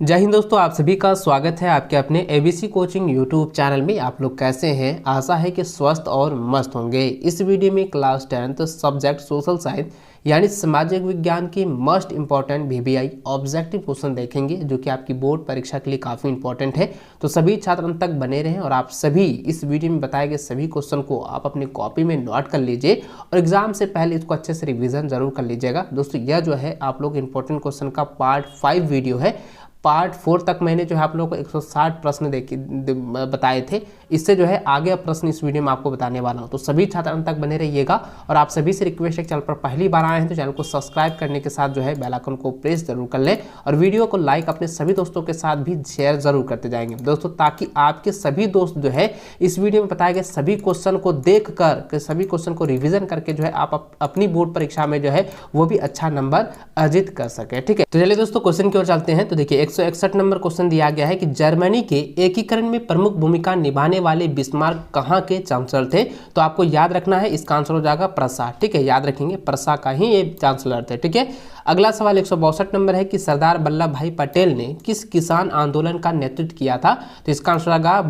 जय हिंद दोस्तों, आप सभी का स्वागत है आपके अपने एबीसी कोचिंग यूट्यूब चैनल में। आप लोग कैसे हैं? आशा है कि स्वस्थ और मस्त होंगे। इस वीडियो में class 10th subject social science यानी सामाजिक विज्ञान की most important VBI objective question देखेंगे, जो कि आपकी बोर्ड परीक्षा के लिए काफ़ी इंपॉर्टेंट है। तो सभी छात्र अंत तक बने रहें और आप सभी इस वीडियो में बताए गए सभी क्वेश्चन को आप अपनी कॉपी में नोट कर लीजिए और एग्जाम से पहले इसको अच्छे से रिविजन जरूर कर लीजिएगा। दोस्तों यह जो है आप लोग इंपॉर्टेंट क्वेश्चन का पार्ट 5 वीडियो है। पार्ट 4 तक मैंने जो है आप लोगों को 160 प्रश्न बताए थे। इससे जो है आगे प्रश्न इस वीडियो में आपको बताने वाला हूं। तो सभी छात्र अंत तक बने रहिएगा और आप सभी से रिक्वेस्ट है, चैनल पर पहली बार आए हैं तो चैनल को सब्सक्राइब करने के साथ जो है बेल आइकन को प्रेस जरूर कर लें और वीडियो को लाइक अपने सभी दोस्तों के साथ भी शेयर जरूर करते जाएंगे दोस्तों, ताकि आपके सभी दोस्त जो है इस वीडियो में बताए गए सभी क्वेश्चन को देख कर सभी क्वेश्चन को रिविजन करके जो है आप अपनी बोर्ड परीक्षा में जो है वो भी अच्छा नंबर अर्जित कर सके। ठीक है, तो चलिए दोस्तों क्वेश्चन की ओर चलते हैं। तो देखिए 161 नंबर क्वेश्चन दिया गया है कि जर्मनी के एकीकरण में प्रमुख भूमिका निभाने वाले बिस्मार्क कहां के चांसलर थे? तो आपको याद रखना है, इसका आंसर हो जाएगा प्रसा। ठीक है, याद रखेंगे प्रसा का ही ये चांसलर थे। ठीक है, अगला सवाल 162 नंबर है कि सरदार वल्लभ भाई पटेल ने किस किसान आंदोलन का नेतृत्व किया था? तो इसका आंसर होगा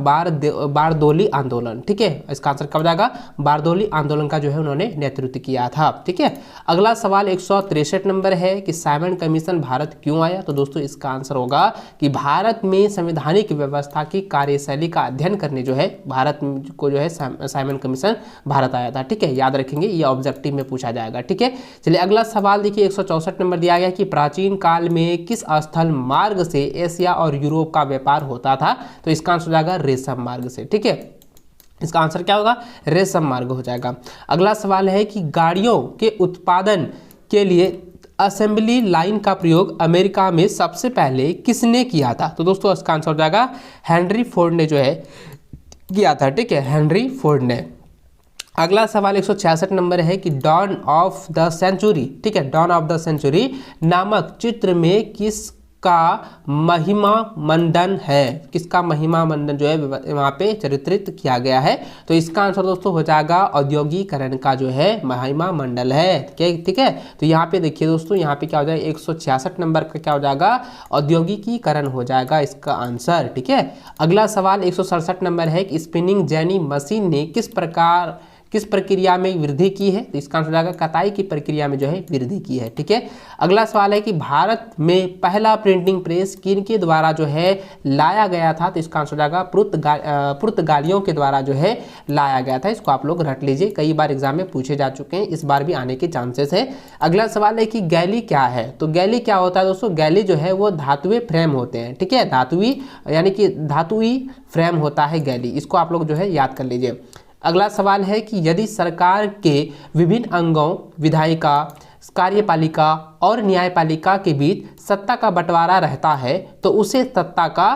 बारदोली आंदोलन। ठीक है, इसका आंसर कब जाएगा? बारदोली आंदोलन का जो है उन्होंने नेतृत्व किया था। ठीक है, अगला सवाल 163 नंबर है कि साइमन कमीशन भारत क्यों आया? तो दोस्तों इसका आंसर होगा कि भारत में संवैधानिक व्यवस्था की कार्यशैली का अध्ययन करने जो है भारत को जो है साइमन कमीशन भारत आया था। ठीक है, याद रखेंगे, ये ऑब्जेक्टिव में पूछा जाएगा। ठीक है, चलिए अगला सवाल देखिए 164 नंबर दिया गया कि प्राचीन काल में किस स्थल मार्ग से एशिया और यूरोप का व्यापार होता था? तो इसका आंसर हो जाएगा रेशम मार्ग से। ठीक है, इसका आंसर क्या होगा? रेशम मार्ग हो जाएगा। अगला सवाल है कि गाड़ियों के उत्पादन के लिए असेंबली लाइन का प्रयोग अमेरिका में सबसे पहले किसने किया था? तो दोस्तों इसका आंसर हो जाएगा हेनरी फोर्ड ने जो है किया था। ठीक है, हेनरी फोर्ड ने। अगला सवाल 166 नंबर है कि डॉन ऑफ द सेंचुरी, ठीक है, डॉन ऑफ द सेंचुरी नामक चित्र में किसका महिमा मंडन है? किसका महिमा मंडन जो है वहां पे चित्रित किया गया है? तो इसका आंसर दोस्तों हो जाएगा औद्योगिकरण का जो है महिमा मंडल है। ठीक है, तो यहाँ पे देखिए दोस्तों, यहाँ पे क्या हो जाएगा 166 नंबर का क्या हो जाएगा? औद्योगिकीकरण हो जाएगा इसका आंसर। ठीक है, अगला सवाल 167 नंबर है कि स्पिनिंग जेनी मशीन ने किस प्रक्रिया में वृद्धि की है? तो इसका आंसर जाएगा कताई की प्रक्रिया में जो है वृद्धि की है। ठीक है, अगला सवाल है कि भारत में पहला प्रिंटिंग प्रेस किनके द्वारा जो है लाया गया था? तो इसका आंसर जाएगा पुर्तगालियों के द्वारा जो है लाया गया था। इसको आप लोग रट लीजिए, कई बार एग्जाम में पूछे जा चुके हैं, इस बार भी आने के चांसेस है। अगला सवाल है कि गैली क्या है? तो गैली क्या होता है दोस्तों? गैली जो है वो धातुएं फ्रेम होते हैं। ठीक है, धातुई यानी कि धातुई फ्रेम होता है गैली, इसको आप लोग जो है याद कर लीजिए। अगला सवाल है कि यदि सरकार के विभिन्न अंगों विधायिका, कार्यपालिका और न्यायपालिका के बीच सत्ता का बंटवारा रहता है तो उसे सत्ता का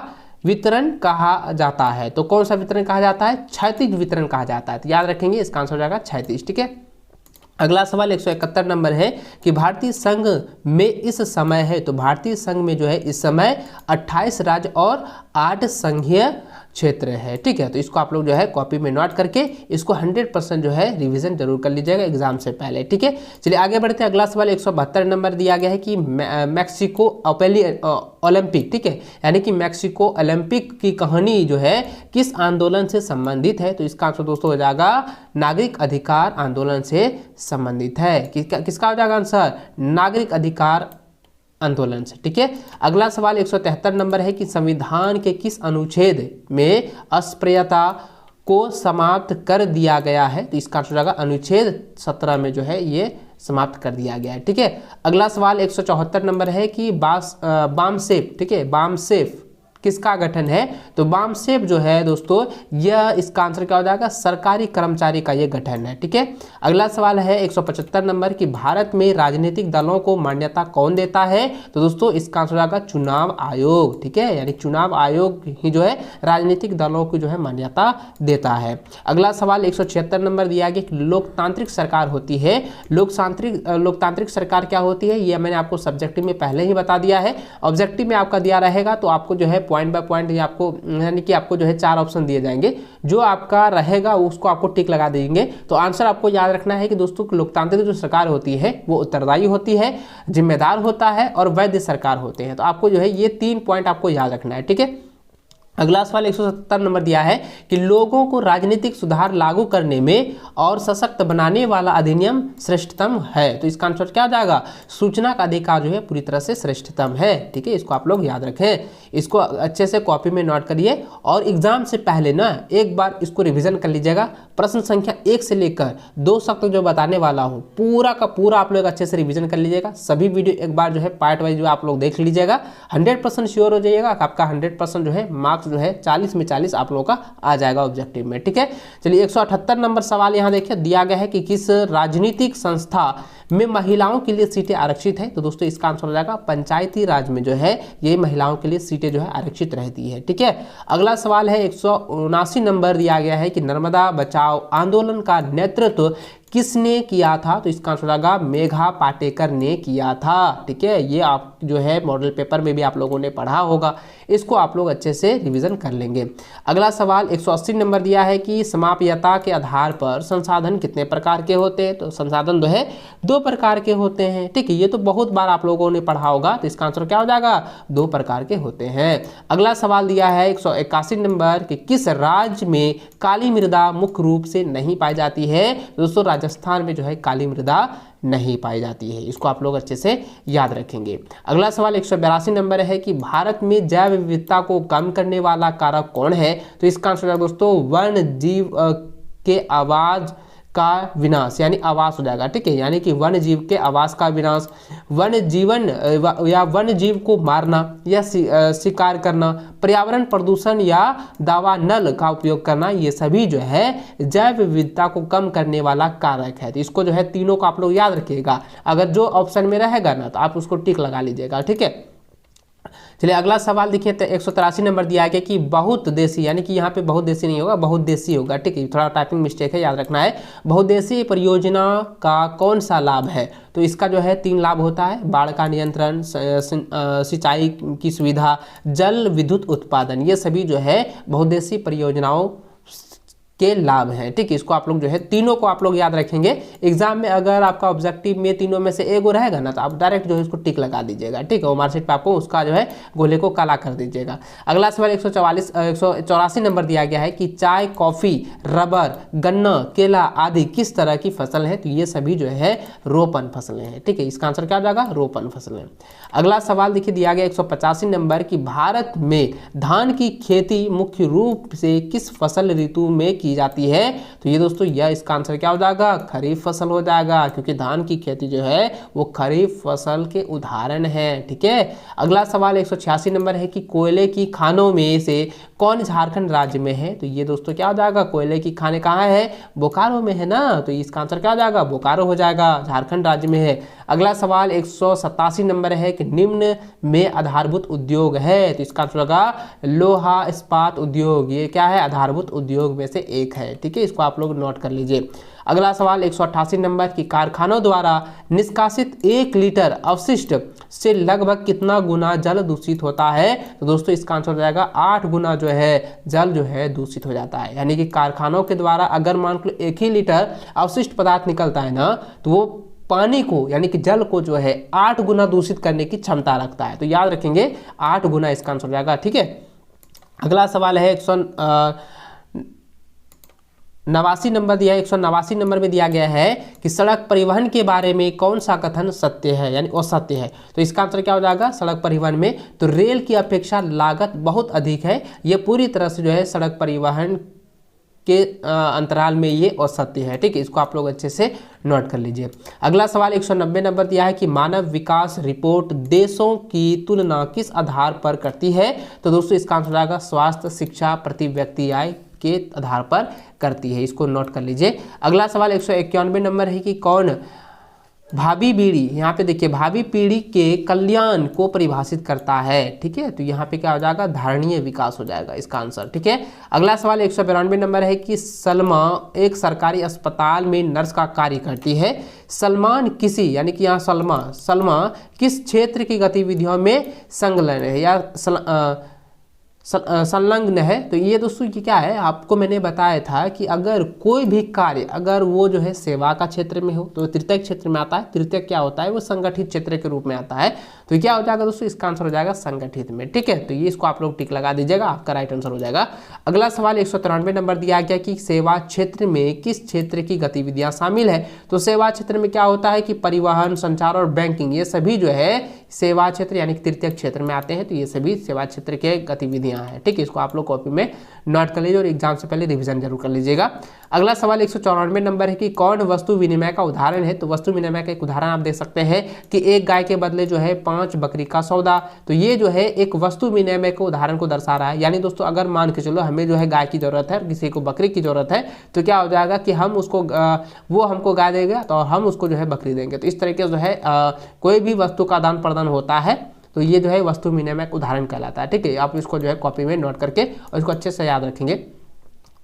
वितरण कहा जाता है। तो कौन सा वितरण कहा जाता है? क्षैतिज वितरण कहा जाता है। तो याद रखेंगे, इसका आंसर हो जाएगा क्षैतिज। ठीक है, अगला सवाल 171 नंबर है कि भारतीय संघ में इस समय है, तो भारतीय संघ में जो है इस समय 28 राज्य और 8 संघीय क्षेत्र है। ठीक है, तो इसको आप लोग जो है कॉपी में नोट करके इसको 100% जो है रिवीजन जरूर कर लीजिएगा एग्जाम से पहले। ठीक है, चलिए आगे बढ़ते हैं। अगला सवाल 172 नंबर दिया गया है कि मैक्सिको ओलंपिक, ठीक है, यानी कि मैक्सिको ओलंपिक की कहानी जो है किस आंदोलन से संबंधित है? तो इसका आंसर दोस्तों हो जाएगा नागरिक अधिकार आंदोलन से संबंधित है। किसका हो जाएगा आंसर? नागरिक अधिकार आंदोलन से। ठीक है, अगला सवाल 173 नंबर है कि संविधान के किस अनुच्छेद में अस्पृश्यता को समाप्त कर दिया गया है? तो इसका आंसर होगा अनुच्छेद 17 में जो है ये समाप्त कर दिया गया है। ठीक है, अगला सवाल 174 नंबर है कि बामसेफ, ठीक है, बामसेफ किसका गठन है? तो बामसेफ जो है दोस्तों यह, इसका आंसर क्या हो जाएगा? सरकारी कर्मचारी का यह गठन है। ठीक है, अगला सवाल है 175 नंबर कि भारत में राजनीतिक दलों को मान्यता कौन देता है? तो दोस्तों इसका आंसर होगा चुनाव आयोग। ठीक है, यानी चुनाव आयोग ही जो है राजनीतिक दलों को जो है मान्यता देता है। अगला सवाल 176 नंबर दिया गया कि लोकतांत्रिक सरकार होती है, लोकतांत्रिक सरकार क्या होती है? यह मैंने आपको सब्जेक्टिव में पहले ही बता दिया है, ऑब्जेक्टिव में आपका दिया रहेगा तो आपको जो है पॉइंट बाय पॉइंट, ये आपको यानी कि आपको जो है 4 ऑप्शन दिए जाएंगे, जो आपका रहेगा उसको आपको टिक लगा देंगे। तो आंसर आपको याद रखना है कि दोस्तों लोकतांत्रिक जो सरकार होती है वो उत्तरदायी होती है, जिम्मेदार होता है और वैध सरकार होते हैं। तो आपको जो है ये 3 पॉइंट आपको याद रखना है, ठीक है। अगला सवाल 170 नंबर दिया है कि लोगों को राजनीतिक सुधार लागू करने में और सशक्त बनाने वाला अधिनियम श्रेष्ठतम है। तो इसका आंसर क्या हो जाएगा? सूचना का अधिकार जो है पूरी तरह से श्रेष्ठतम है, ठीक है। इसको आप लोग याद रखें, इसको अच्छे से कॉपी में नोट करिए और एग्जाम से पहले ना एक बार इसको रिविजन कर लीजिएगा। प्रश्न संख्या 1 से लेकर 2 तक जो बताने वाला हूँ पूरा का पूरा आप लोग अच्छे से रिविजन कर लीजिएगा। सभी वीडियो एक बार जो है पार्ट वाइज जो आप लोग देख लीजिएगा। 100% श्योर हो जाइएगा कि आपका 100% जो है मार्क्स जो है 40 में 40 आप लोगों का आ जाएगा ऑब्जेक्टिव में, ठीक है। चलिए 178 नंबर सवाल यहाँ देखिए दिया गया है कि किस राजनीतिक संस्था में महिलाओं के लिए सीटें आरक्षित है। तो दोस्तों इसका आंसर हो जाएगा पंचायती राज में जो है ये महिलाओं के लिए सीटें जो है आरक्षित रहती है, ठीक है। अगला सवाल है 179 नंबर दिया गया है कि नर्मदा बचाओ आंदोलन का नेतृत्व किसने किया था। तो इसका आंसर होगा मेघा पाटेकर ने किया था, ठीक है। ये आप जो है मॉडल पेपर में भी आप लोगों ने पढ़ा होगा, इसको आप लोग अच्छे से रिवीजन कर लेंगे। अगला सवाल 180 नंबर दिया है कि समाप्यता के आधार पर संसाधन कितने प्रकार के होते हैं। तो संसाधन जो है 2 प्रकार के होते हैं, ठीक है। ये तो बहुत बार आप लोगों ने पढ़ा होगा, तो इसका आंसर क्या हो जाएगा? 2 प्रकार के होते हैं। अगला सवाल दिया है 181 नंबर कि किस राज्य में काली मृदा मुख्य रूप से नहीं पाई जाती है। दोस्तों राजस्थान में जो है काली मृदा नहीं पाई जाती है, इसको आप लोग अच्छे से याद रखेंगे। अगला सवाल 182 नंबर है कि भारत में जैव विविधता को कम करने वाला कारक कौन है। तो इसका आंसर दोस्तों वन्य जीव के आवाज का विनाश यानी आवास हो जाएगा, ठीक है। यानी कि वन्य जीव के आवास का विनाश, वन्य जीवन या वन्य जीव को मारना या शिकार करना, पर्यावरण प्रदूषण या दावानल का उपयोग करना, ये सभी जो है जैव विविधता को कम करने वाला कारक है। तो इसको जो है तीनों को आप लोग याद रखिएगा। अगर जो ऑप्शन में रहेगा ना तो आप उसको टिक लगा लीजिएगा, ठीक है। चलिए अगला सवाल देखिए 183 नंबर दिया गया कि बहुत देशी, यानी कि यहाँ पे बहुत देशी नहीं होगा, बहुत देशी होगा, ठीक है। थोड़ा टाइपिंग मिस्टेक है, याद रखना है। बहुद्देशीय परियोजना का कौन सा लाभ है। तो इसका जो है 3 लाभ होता है, बाढ़ का नियंत्रण, सिंचाई की सुविधा, जल विद्युत उत्पादन, ये सभी जो है बहुद्देशीय परियोजनाओं के लाभ हैं, ठीक है। इसको आप लोग जो है तीनों को आप लोग याद रखेंगे। एग्जाम में अगर आपका ऑब्जेक्टिव में तीनों में से एक रहेगा ना तो आप डायरेक्ट जो है इसको टिक लगा दीजिएगा, ठीक है। और मार्कशीट पे आपको उसका जो है गोले को काला कर दीजिएगा। अगला सवाल 184 नंबर दिया गया है कि चाय, कॉफी, रबर, गन्ना, केला आदि किस तरह की फसल है। तो ये सभी जो है रोपण फसलें हैं, ठीक है। इसका आंसर क्या हो जाएगा? रोपण फसलें। अगला सवाल देखिए दिया गया 185 नंबर कि भारत में धान की खेती मुख्य रूप से किस फसल ऋतु में की जाती है। तो ये दोस्तों यह इसका आंसर क्या हो जाएगा? खरीफ फसल हो जाएगा, क्योंकि धान की खेती जो है वो खरीफ फसल के उदाहरण है, ठीक है। अगला सवाल 186 नंबर है कि कोयले की खानों में से कौन झारखंड राज्य में है। तो ये दोस्तों क्या हो जाएगा? कोयले की खानें कहाँ है? बोकारो में है ना, तो इसका आंसर क्या हो जाएगा? बोकारो हो जाएगा, झारखंड राज्य में है। अगला सवाल 187 नंबर है कि निम्न में आधारभूत उद्योग है। तो इसका आंसर होगा लोहा इस्पात उद्योग, ये क्या है? आधारभूत उद्योग में से एक है, ठीक है। इसको आप लोग नोट कर लीजिए। अगला सवाल 188 नंबर की कारखानों द्वारा निष्कासित 1 लीटर अवशिष्ट से लगभग कितना गुना जल दूषित होता है। तो दोस्तों इसका आंसर हो जाएगा 8 गुना जो है जल जो है दूषित हो जाता है। यानी कि कारखानों के द्वारा अगर मान लो 1 ही लीटर अवशिष्ट पदार्थ निकलता है ना तो वो पानी को यानी कि जल को जो है 8 गुना दूषित करने की क्षमता रखता है। तो याद रखेंगे 8 गुना इसका आंसर हो जाएगा, ठीक है। अगला सवाल है 189 नंबर दिया है। 189 नंबर में दिया गया है कि सड़क परिवहन के बारे में कौन सा कथन सत्य है यानी असत्य है। तो इसका आंसर क्या हो जाएगा? सड़क परिवहन में तो रेल की अपेक्षा लागत बहुत अधिक है, ये पूरी तरह से जो है सड़क परिवहन के अंतराल में ये असत्य है, ठीक है। इसको आप लोग अच्छे से नोट कर लीजिए। अगला सवाल 190 नंबर दिया है कि मानव विकास रिपोर्ट देशों की तुलना किस आधार पर करती है। तो दोस्तों इसका आंसर आएगा स्वास्थ्य, शिक्षा, प्रति व्यक्ति आय के आधार पर करती है, इसको नोट कर लीजिए। अगला सवाल 191 नंबर है कि कौन भावी पीढ़ी, यहाँ पे देखिए भावी पीढ़ी के कल्याण को परिभाषित करता है, ठीक है। तो यहाँ पे क्या हो जाएगा? धारणीय विकास हो जाएगा इसका आंसर, ठीक है। अगला सवाल 192 नंबर है कि सलमा एक सरकारी अस्पताल में नर्स का कार्य करती है। सलमान किसी यानी कि यहाँ सलमा किस क्षेत्र की गतिविधियों में संलग्न है या संलग्न है। तो ये दोस्तों ये क्या है, आपको मैंने बताया था कि अगर कोई भी कार्य अगर वो जो है सेवा का क्षेत्र में हो तो तृतीय क्षेत्र में आता है। तृतीय क्या होता है, वो संगठित क्षेत्र के रूप में आता है। तो क्या हो जाएगा दोस्तों, इसका आंसर हो जाएगा संगठित में। ठीक है, तो ये इसको आप लोग टिक लगा दीजिएगा, आपका राइट आंसर हो जाएगा। अगला सवाल 193 नंबर दिया गया कि सेवा क्षेत्र में किस क्षेत्र की गतिविधियां शामिल है। तो सेवा क्षेत्र में क्या होता है कि परिवहन, संचार और बैंकिंग, ये सभी जो है सेवा क्षेत्र यानी कि तृतीय क्षेत्र में आते हैं। तो ये सभी सेवा क्षेत्र के गतिविधियां हैं। ठीक है, इसको आप लोग कॉपी में नोट कर लीजिए और एग्जाम से पहले रिवीजन जरूर कर लीजिएगा। अगला सवाल 194 नंबर है कि कौन वस्तु विनिमय का उदाहरण है। तो वस्तु विनिमय का एक उदाहरण आप देख सकते हैं कि एक गाय के बदले जो है 5 बकरी का सौदा। तो ये जो है एक वस्तु विनिमय के उदाहरण को दर्शा रहा है। यानी दोस्तों अगर मान के चलो हमें जो है गाय की जरूरत है और किसी को बकरी की जरूरत है, तो क्या हो जाएगा कि हम उसको वो हमको गाय देगा तो हम उसको जो है बकरी देंगे। तो इस तरीके से जो है कोई भी वस्तु का आदान प्रदान होता है तो ये जो है वस्तु विनिमय का उदाहरण कहलाता है। ठीक है, आप इसको जो है कॉपी में नोट करके और इसको अच्छे से याद रखेंगे।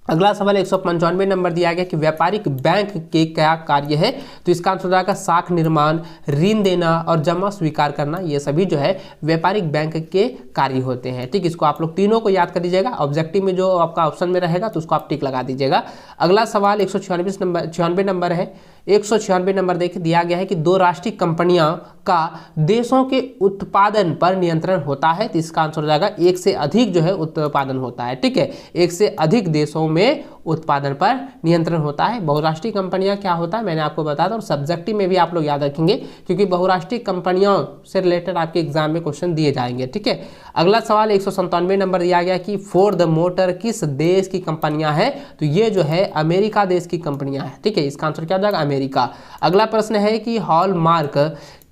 अगला सवाल 195 नंबर दिया गया कि व्यापारिक बैंक के क्या कार्य है। तो इसका आंसर हो जाएगा साख निर्माण, ऋण देना और जमा स्वीकार करना। ये सभी जो है व्यापारिक बैंक के कार्य होते हैं। ठीक, इसको आप लोग तीनों को याद कर लीजिएगा। ऑब्जेक्टिव में जो आपका ऑप्शन में रहेगा तो उसको आप टिक लगा दीजिएगा। अगला सवाल 196 नंबर है। 196 नंबर देखिए दिया गया है कि दो राष्ट्रीय कंपनियां का देशों के उत्पादन पर नियंत्रण होता है। तो इसका आंसर हो जाएगा एक से अधिक जो है उत्पादन होता है। ठीक है, एक से अधिक देशों में उत्पादन पर नियंत्रण होता है। बहुराष्ट्रीय कंपनियां क्या होता है मैंने आपको बताया था और सब्जेक्टिव में भी आप लोग याद रखेंगे क्योंकि बहुराष्ट्रीय कंपनियों से रिलेटेड आपके एग्जाम में क्वेश्चन दिए जाएंगे। ठीक है, अगला सवाल 197 नंबर दिया गया कि फोर्ड मोटर किस देश की कंपनियां हैं। तो ये जो है अमेरिका देश की कंपनियां हैं। ठीक है, इसका आंसर क्या हो जाएगा अमेरिका। अगला प्रश्न है कि हॉलमार्क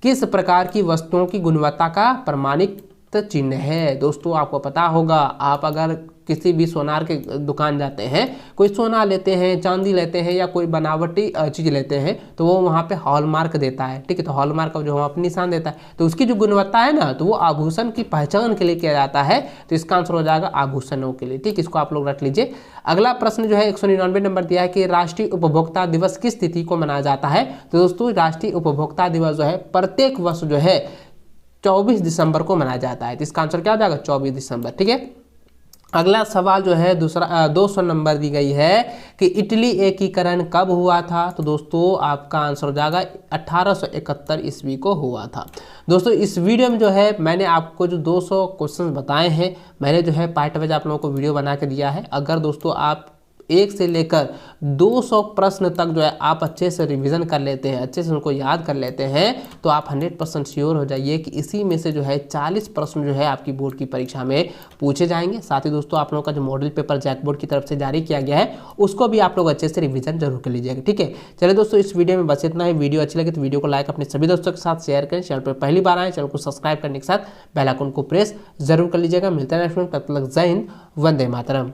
किस प्रकार की वस्तुओं की गुणवत्ता का प्रमाणित चिन्ह है। दोस्तों आपको पता होगा, आप अगर किसी भी सोनार के दुकान जाते हैं, कोई सोना लेते हैं, चांदी लेते हैं या कोई बनावटी चीज़ लेते हैं तो वो वहाँ पे हॉलमार्क देता है। ठीक है, तो हॉलमार्क का जो अपनी निशान देता है तो उसकी जो गुणवत्ता है ना तो वो आभूषण की पहचान के लिए किया जाता है। तो इसका आंसर हो जाएगा आभूषणों के लिए। ठीक, इसको आप लोग रख लीजिए। अगला प्रश्न जो है 199 नंबर दिया है कि राष्ट्रीय उपभोक्ता दिवस किस तिथि को मनाया जाता है। तो दोस्तों राष्ट्रीय उपभोक्ता दिवस जो है प्रत्येक वर्ष जो है 24 दिसंबर को मनाया जाता है। तो इसका आंसर क्या हो जाएगा 24 दिसंबर। ठीक है, अगला सवाल जो है दूसरा 200 नंबर दी गई है कि इटली एकीकरण कब हुआ था। तो दोस्तों आपका आंसर हो जाएगा 1871 ईस्वी को हुआ था। दोस्तों इस वीडियो में जो है मैंने आपको जो 200 क्वेश्चन बताए हैं, मैंने जो है पार्ट वाइज आप लोगों को वीडियो बना के दिया है। अगर दोस्तों आप 1 से लेकर 200 प्रश्न तक जो है आप अच्छे से रिवीजन कर लेते हैं, अच्छे से उनको याद कर लेते हैं तो आप 100% श्योर हो जाइए कि इसी में से जो है 40 प्रश्न जो है आपकी बोर्ड की परीक्षा में पूछे जाएंगे। साथ ही दोस्तों आप लोगों का जो मॉडल पेपर जैक बोर्ड की तरफ से जारी किया गया है उसको भी आप लोग अच्छे से रिवीजन जरूर कर लीजिएगा। ठीक है, चलिए दोस्तों इस वीडियो में बस इतना ही। वीडियो अच्छी लगे तो वीडियो को लाइक अपने सभी दोस्तों के साथ शेयर करें। चैनल पर पहली बार आए चैनल को सब्सक्राइब करने के साथ बेल आइकन को प्रेस जरूर कर लीजिएगा। मिलते हैं नेक्स्ट में, तब तक जय हिंद, वंदे मातरम।